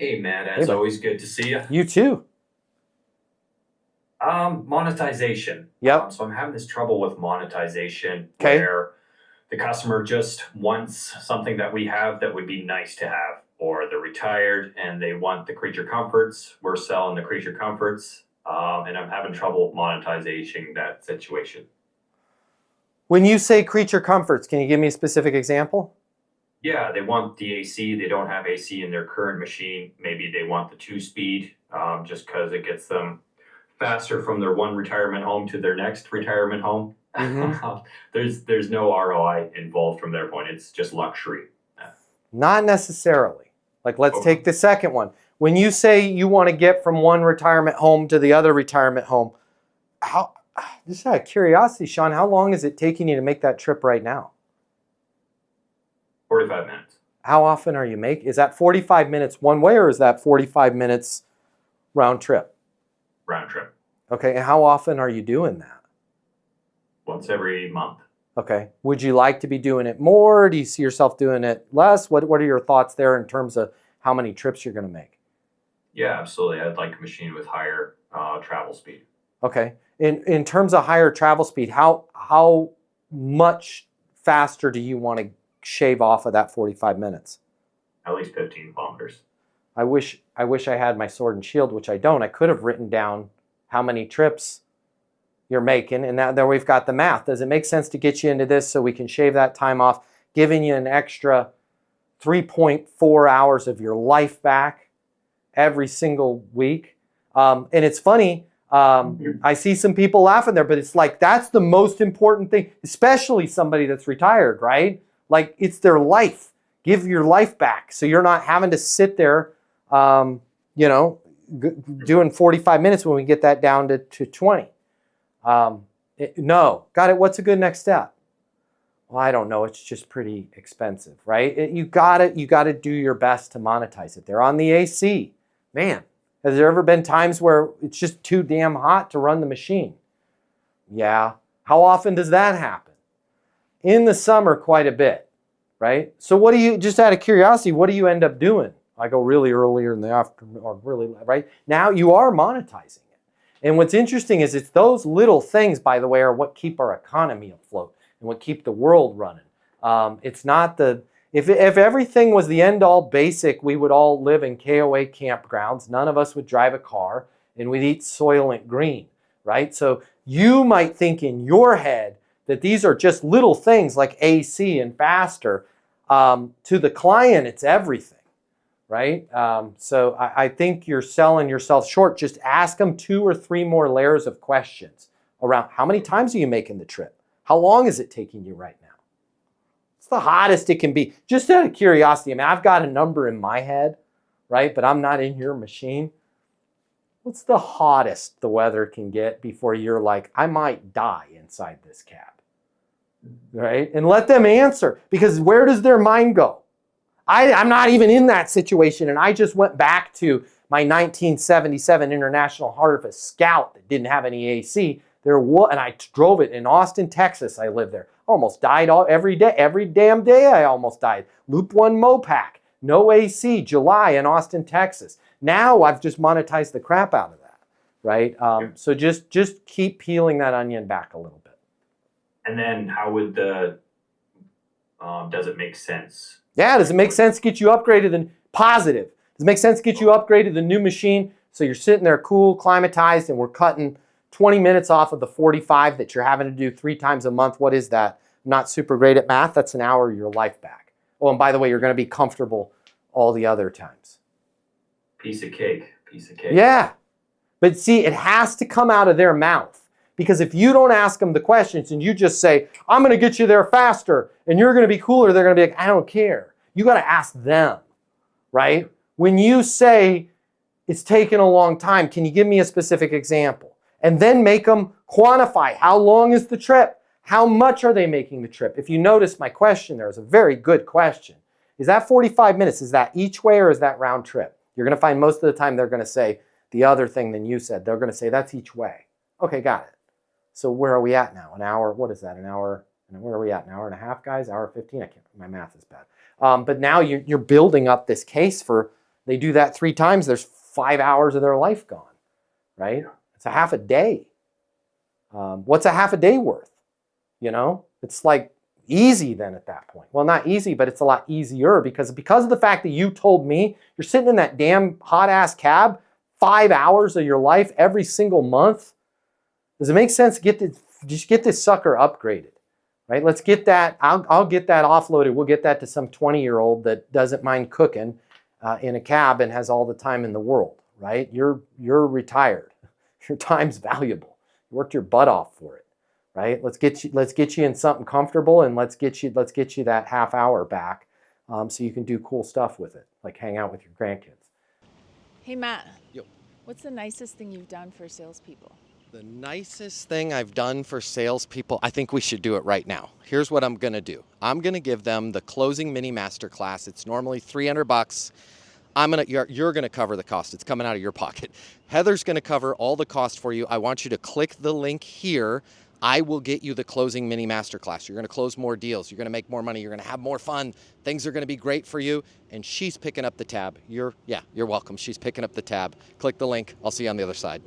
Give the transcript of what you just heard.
Hey, Matt, Hey, as bud. always, good to see you. You too. Monetization. Yep. So I'm having this trouble with monetization Okay. where the customer just wants something that we have that would be nice to have, or they're retired and they want the creature comforts. We're selling the creature comforts, and I'm having trouble monetization that situation. When you say creature comforts, can you give me a specific example? Yeah, they want the AC. They don't have AC in their current machine. Maybe they want the two-speed, just because it gets them faster from their one retirement home to their next retirement home. Mm-hmm. There's no ROI involved from their point. It's just luxury. Not necessarily. Like, let's Okay. take the second one. When you say you want to get from one retirement home to the other retirement home, how, just out of curiosity, Sean, how long is it taking you to make that trip right now? 45 minutes How often are you making? Is that 45 minutes one way or is that 45 minutes round trip? round trip, Okay. And how often are you doing that? once every month. Okay. Would you like to be doing it more? Do you see yourself doing it less? What are your thoughts there in terms of how many trips you're going to make? Yeah, absolutely. I'd like a machine with higher travel speed, Okay. In terms of higher travel speed, how much faster do you want to shave off of that 45 minutes? at least 15 kilometers. I wish I had my sword and shield, which I don't. I could have written down how many trips you're making, and now there we've got the math. Does it make sense to get you into this so we can shave that time off, giving you an extra 3.4 hours of your life back every single week? And it's funny, I see some people laughing there, but it's like that's the most important thing, especially somebody that's retired, right? Like it's their life. Give your life back so you're not having to sit there, um, you know, doing 45 minutes when we get that down to 20. No, got it. What's a good next step? Well, I don't know. It's just pretty expensive, right? You gotta do your best to monetize it. They're on the AC. Man, has there ever been times where it's just too damn hot to run the machine? Yeah. How often does that happen? In the summer, quite a bit, right? So what do you, just out of curiosity, what do you end up doing? I go really earlier in the afternoon, or really, right? Now you are monetizing it. And what's interesting is it's those little things, by the way, are what keep our economy afloat and what keep the world running. It's not the, if everything was the end all basic, we would all live in KOA campgrounds. None of us would drive a car and we'd eat Soylent Green, right? So you might think in your head that these are just little things like AC and faster. To the client, it's everything, right? So I think you're selling yourself short. Just ask them 2 or 3 more layers of questions around how many times are you making the trip? How long is it taking you right now? It's the hottest it can be. Just out of curiosity, I mean, I've got a number in my head, right? But I'm not in your machine. What's the hottest the weather can get before you're like, I might die inside this cab? Right? And let them answer, because where does their mind go? I'm not even in that situation, and I just went back to my 1977 International Harvest Scout that didn't have any AC. And I drove it in Austin, Texas. I lived there. Almost died every day. Every damn day I almost died. Loop 1 Mopac, no AC, July in Austin, Texas. Now I've just monetized the crap out of that, right? So just keep peeling that onion back a little bit. And then how would does it make sense? Yeah, does it make sense to get you upgraded and positive? Does it make sense to get you upgraded the new machine so you're sitting there cool, climatized, and we're cutting 20 minutes off of the 45 that you're having to do 3 times a month? What is that? I'm not super great at math. That's an hour of your life back. Oh, and by the way, you're going to be comfortable all the other times. Piece of cake. Piece of cake. Yeah. But see, it has to come out of their mouth. Because if you don't ask them the questions and you just say, I'm going to get you there faster and you're going to be cooler, they're going to be like, I don't care. You got to ask them, right? When you say it's taken a long time, can you give me a specific example? And then make them quantify. How long is the trip? How much are they making the trip? If you notice my question there is a very good question. Is that 45 minutes? Is that each way or is that round trip? You're going to find most of the time they're going to say the other thing than you said. They're going to say that's each way. Okay, got it. So where are we at now? An hour, what is that? An hour, where are we at? An hour and a half, guys? Hour 15? I can't, my math is bad. But now you're building up this case for They do that 3 times, there's 5 hours of their life gone, right? It's a half a day. What's a half a day worth? You know, it's like easy then at that point. Well, not easy, but it's a lot easier because of the fact that you told me you're sitting in that damn hot ass cab 5 hours of your life every single month. Does it make sense to just get this sucker upgraded, right? Let's get that. I'll get that offloaded. We'll get that to some 20-year-old that doesn't mind cooking in a cab and has all the time in the world, right? You're retired. Your time's valuable. You worked your butt off for it, right? Let's get you in something comfortable, and let's get you that half hour back, so you can do cool stuff with it, like hang out with your grandkids. Hey Matt, Yo. What's the nicest thing you've done for salespeople? The nicest thing I've done for salespeople, I think we should do it right now. Here's what I'm going to do. I'm going to give them the closing mini masterclass. It's normally $300. You're going to cover the cost. It's coming out of your pocket. Heather's going to cover all the cost for you. I want you to click the link here. I will get you the closing mini masterclass. You're going to close more deals. You're going to make more money. You're going to have more fun. Things are going to be great for you. And she's picking up the tab. You're welcome. She's picking up the tab. Click the link. I'll see you on the other side.